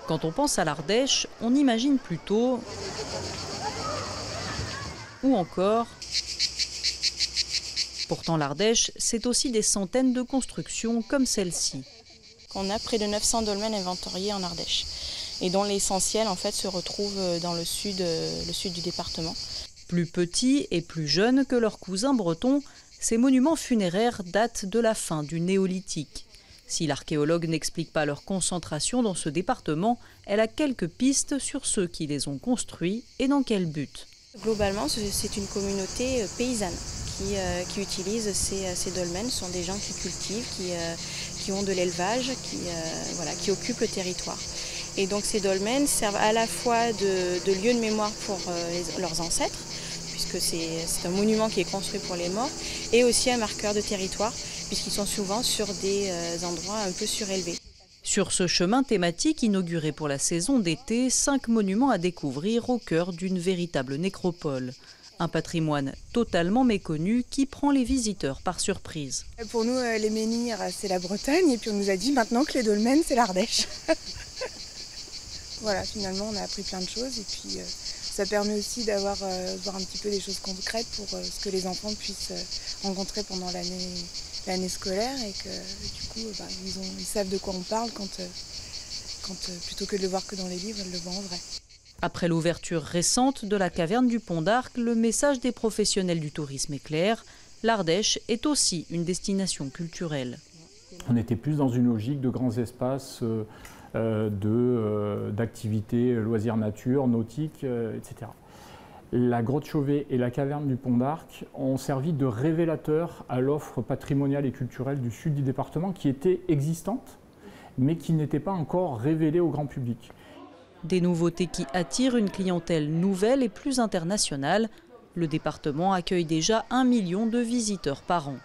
Quand on pense à l'Ardèche, on imagine plutôt ou encore. Pourtant l'Ardèche, c'est aussi des centaines de constructions comme celle-ci. On a près de 900 dolmens inventoriés en Ardèche et dont l'essentiel en fait se retrouve dans le sud du département. Plus petits et plus jeunes que leurs cousins bretons, ces monuments funéraires datent de la fin du néolithique. Si l'archéologue n'explique pas leur concentration dans ce département, elle a quelques pistes sur ceux qui les ont construits et dans quel but. Globalement, c'est une communauté paysanne qui utilise ces dolmens. Ce sont des gens qui cultivent, qui ont de l'élevage, qui occupent le territoire. Et donc ces dolmens servent à la fois de lieu de mémoire pour leurs ancêtres, puisque c'est un monument qui est construit pour les morts, et aussi un marqueur de territoire, puisqu'ils sont souvent sur des endroits un peu surélevés. Sur ce chemin thématique inauguré pour la saison d'été, 5 monuments à découvrir au cœur d'une véritable nécropole. Un patrimoine totalement méconnu qui prend les visiteurs par surprise. Pour nous, les menhirs, c'est la Bretagne, et puis on nous a dit maintenant que les dolmens, c'est l'Ardèche. Voilà, finalement, on a appris plein de choses, et puis ça permet aussi d'avoir voir un petit peu des choses concrètes pour ce que les enfants puissent rencontrer pendant l'année scolaire, et que du coup, ils savent de quoi on parle quand plutôt que de le voir que dans les livres, ils le voient en vrai. Après l'ouverture récente de la caverne du Pont d'Arc, le message des professionnels du tourisme est clair. L'Ardèche est aussi une destination culturelle. On était plus dans une logique de grands espaces, d'activités, loisirs nature, nautiques, etc. La grotte Chauvet et la caverne du Pont d'Arc ont servi de révélateurs à l'offre patrimoniale et culturelle du sud du département qui était existante, mais qui n'était pas encore révélée au grand public. Des nouveautés qui attirent une clientèle nouvelle et plus internationale. Le département accueille déjà 1 million de visiteurs par an.